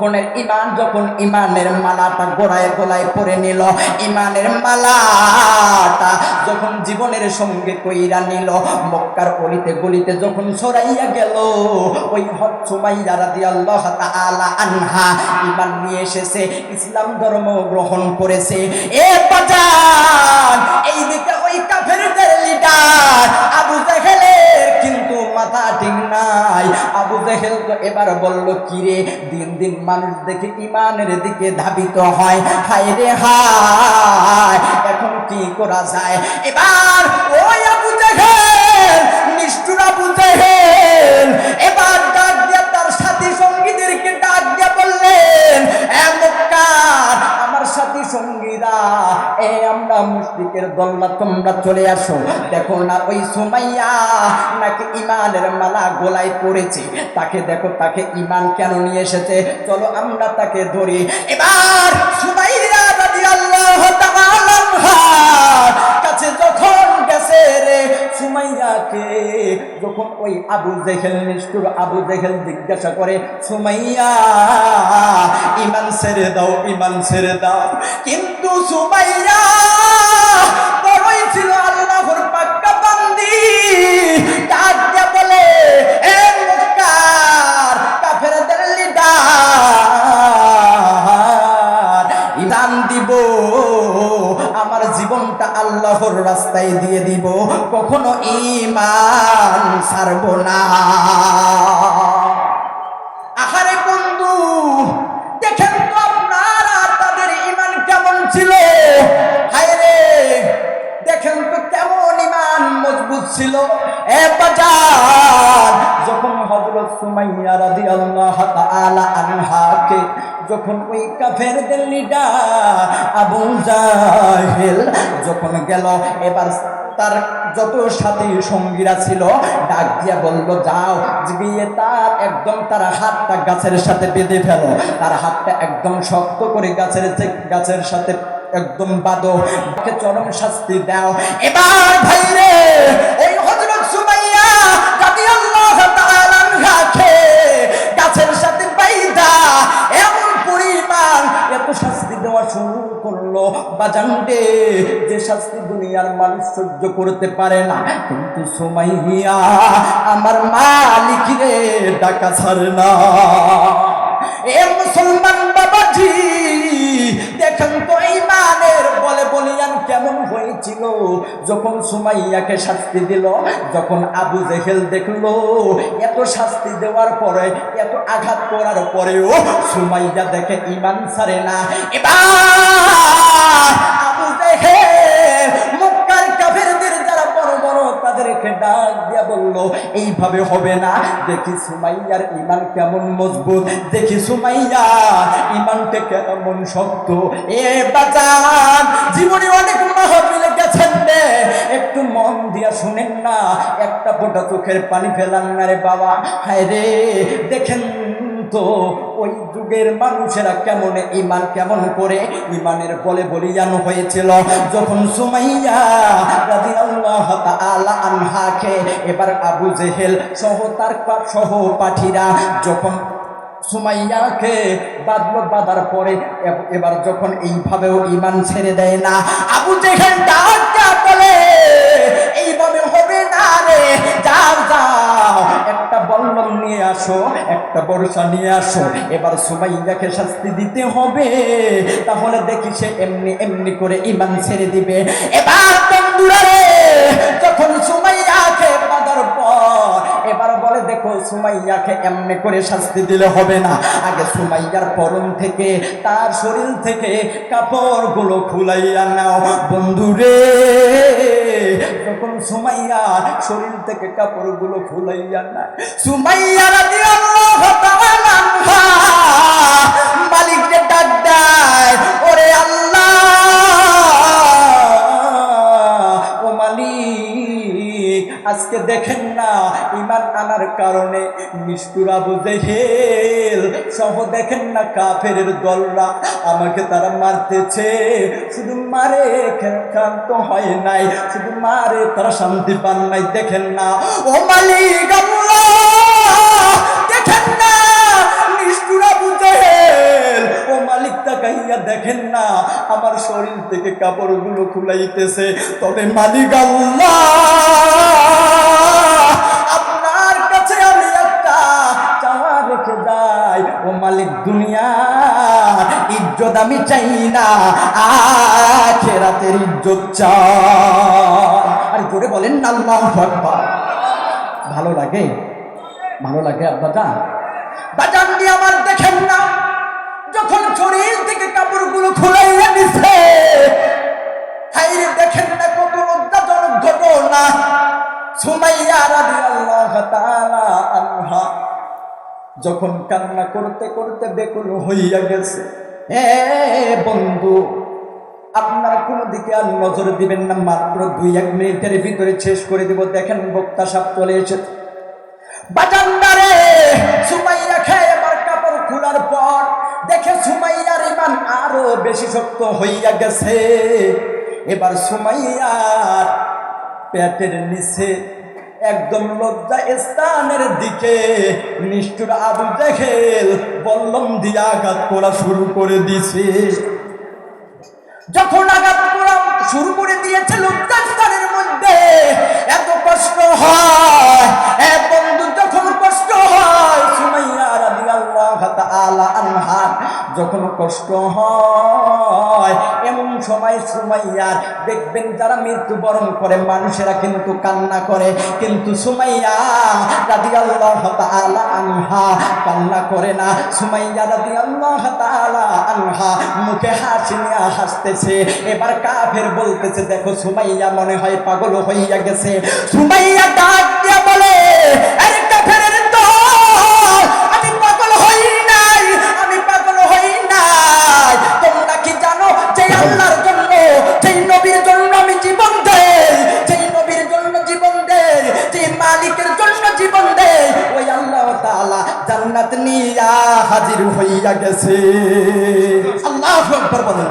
যখন ইমানের মালাটা গলায় পরে নিল, ইমানের মালাটা যখন জীবনের সঙ্গে কইরা নিল, মক্কার অলিতে গলিতে যখন ছড়াইয়া গেল, ওই সুমাইয়া রাদিয়াল্লাহু তাআলা আনহা ইমান নিয়ে এসেছে, ইসলাম ধর্ম গ্রহণ করেছে। এ বাজান, এইদিকে ওই কাফেরদের লিডার আবু জেহেলের কিন্তু মাথা ঠিক নাই। আবু জেহেল তো এবার বলল, কিরে, দিন দিন মানুষ দেখে ইমানের দিকে ধাবিত হয়, হায় রে হায়, এখন কি করা যায়? এবার ওই আবু জেহেল, নিষ্ঠুর আবু জেহেল এবার ডাক দিয়ে তার সাথী সঙ্গীদেরকে ডাক দিয়ে বললেন, এ মক্কার আমার সাথী সঙ্গীরা, আমরা মুশরিকের দল না, তোমরা চলে আসো। দেখো না ওই সুমাইয়া নাকি ইমানের মালা গলায় পড়েছে, তাকে দেখো, তাকে ইমান কেন নিয়ে এসেছে, চলো আমরা তাকে ধরি। এবার সুমাইয়া রাদিয়াল্লাহু তাআলা আনহার কাছে যখন গেছে রে, সুমাইয়াকে যখন ওই আবু জেহেল, নিষ্ঠুর আবু জেহেল জিজ্ঞাসা করে, সুমাইয়া ইমান ছেড়ে দাও, ইমান ছেড়ে দাও। কিন্তু সুমাইয়া বড়ই ছিল আল্লাহর পাক্কা বান্দি, ডাক দিয়ে বলে, এ মক্কার কাফেরদের লিডার, ইমান দিব, আমার জীবনটা আল্লাহর রাস্তায় দিয়ে দিব, কখনো ঈমান ছাড়ব না। আহারে বন্ধু, দেখেন তো আপনারা তাদের ঈমান কেমন ছিল, হায় রে, দেখেন তো কেমন ঈমান মজবুত ছিল। এ বাজার, যখন হযরত সুমাইয়া রাদিয়াল্লাহু তাআলা আনহাকে যখন ওই কাফেরদের লিডার আবু জাহেল যখন গেল, এবার তার যত সাথী সঙ্গীরা ছিল ডাক দিয়া বলল, যাও গিয়ে তার একদম তার হাতটা গাছের সাথে বেঁধে ফেলো, তার হাতটা একদম শক্ত করে গাছের সাথে একদম বাঁধো, তাকে চরম শাস্তি দাও। এবার ভাইরে, ওই হযরত সুমাইয়া রাদিয়াল্লাহু তাআলা আনহাকে গাছের সাথে বাইধা এমন পরিমাণ এত শাস্তি দেওয়া শুরু করলো, বাজানটে, যে শাস্তি দুনিয়ার মানুষ সহ্য করতে পারে না, কিন্তু সুমাইয়া আমার মালিক রে ডাকা ছাড়ে না। এ মুসলমান বাবাজি, দেখেন তো ঈমানের বলে বলিয়ান কেমন হয়েছিল যখন সুমাইয়াকে শাস্তি দিল। যখন আবু জেহেল দেখলো এত শাস্তি দেওয়ার পরে, এত আঘাত করার পরেও সুমাইয়া দেখে ঈমান ছাড়ে না, এবার আবু জেহেল মক্কার কাফেরদের যারা বড় বড় তাদেরকে ডাক দিয়া বলল, এইভাবে হবে না, দেখি সুমাইয়ার ঈমান কেমন মজবুত, দেখি সুমাইয়া ঈমানটা কেমন শক্ত। এ বাজান, জীবনে অনেক মাহফিলে গেছেন রে, একটু মন দিয়া শুনেন না, একটা ফোঁটা চোখের পানি ফেলান না রে বাবা। হায় রে, দেখেন তো ওই যুগের মানুষেরা কেমন ঈমান কেমন করে ঈমানের বলে বলিয়ান হয়েছিল। যখন সুমাইয়া রাদিয়াল্লাহু তাআলা আনহাকে এবার আবু জেহেল সহ তার সহপাঠীরা যখন সুমাইয়াকে বাঁধার পরে, এবার যখন এইভাবেও ঈমান ছেড়ে দেয় না, আবু জেহেল ডাকা বলে, এইভাবে হবে না রে, যাও যাও, একটা বল্লম নিয়ে আসো, একটা বর্ষা নিয়ে আসো, এবার সুমাইয়াকে শাস্তি দিতে হবে, তাহলে দেখি সে এমনি এমনি করে ঈমান ছেড়ে দিবে। এবার বন্ধুরা রে, যখন সুমাইয়াকে বাঁধার পর এবার বলে, দেখো সুমাইয়াকে এমনি করে শাস্তি দিলে হবে না, আগে সুমাইয়ার পরন থেকে, তার শরীর থেকে কাপড়গুলো খুলাইয়া নাও। বন্ধুরে, যখন সুমাইয়ার শরীর থেকে কাপড়গুলো খুলাইয়া না, সুমাইয়া রাদিয়াল্লাহু তাআলা আনহা মালিককে ডাক দেয়, ওরে আল্লাহ, ও মালিক, আজকে দেখেন না ঈমান আনার কারণে নিষ্ঠুর আবু জেহেল সহ দেখেন না কাফেরের দলরা আমাকে তারা মারতেছে, শুধু মারে ক্ষান্ত হয় নাই, শুধু মারে তারা শান্তি পান নাই। দেখেন না ও মালিক আল্লাহ, দেখেন না নিষ্ঠুর আবু জেহেল তাকাইয়া দেখেন না আমার শরীর থেকে কাপড়গুলো খুলাইতেছে, তবে মালিক আল্লাহ আপনার কাছে আমি একটা চাওয়া রেখে যাই, ও মালিক দুনিয়ার ইজ্জত আমি চাই না, আখিরাতের ইজ্জত চাই। আর জোরে বলেন না আল্লাহু আকবার। ভালো লাগে, ভালো লাগে আব্বাটা বাজান দিয়ে আমার দেখেন না যখন শরীর থেকে কাপড়গুলো খুলাইয়া দিছে, হাইরে দেখেন না কত লজ্জাজনক ঘটনা। সুমাইয়া রাদিয়াল্লাহু তাআলা আনহা যখন কান্না করতে করতে বেকুল হইয়া গেছে, বন্ধু আপনারা কোনো দিকে আর নজর দিবেন না, মাত্র 2-1 মিনিটের ভিতরে শেষ করে দিব। দেখেন বক্তা সাহেব চলে এসেছে। বাজানদারে সুমাইয়া খেয়ে এবার কাপড় খোলার পর দেখে সুমাইয়ার ইমান আরো বেশি শক্ত হইয়া গেছে। এবার সুমাইয়ার পেটের নিচে একদম লজ্জা স্থানের দিকে নিষ্ঠুর আবু জেহেল বল্লম দিয়ে আঘাত করা শুরু করে দিয়েছে। যখন আঘাত করা শুরু করে দিয়েছে লজ্জা স্থানের মধ্যে এত কষ্ট হয়, বন্ধু যখন কষ্ট হয় সুমাইয়া রাদিয়াল্লাহু তাআলা আনহা যখন কষ্ট হয়, এমন সময় সুমাইয়ার দেখবেন যারা মৃত্যুবরণ করে মানুষেরা কিন্তু কান্না করে, কিন্তু সুমাইয়া রাদিয়াল্লাহু তাআলা আনহা কান্না করে না। সুমাইয়া রাদিয়াল্লাহু তাআলা আনহা মুখে হাসি নিয়ে হাসতেছে। এবার কাফের বলতেছে দেখো সুমাইয়া মনে হয় পাগল হইয়া গেছে। সুমাইয়া ডাক দিয়া বলে, আরে কাফেরের দল, আমি পাগল হই নাই, আমি পাগল হই নাই। তোমরা কি জানো যে আল্লাহর জন্য, যেই নবীর জন্য আমি জীবন দেই, যেই নবীর জন্য জীবন দেই, যেই মালিকের জন্য জীবন দেই, ওই আল্লাহ তাআলা জান্নাত নিয়া হাজির হইয়া গেছে। আল্লাহু আকবার বলেন।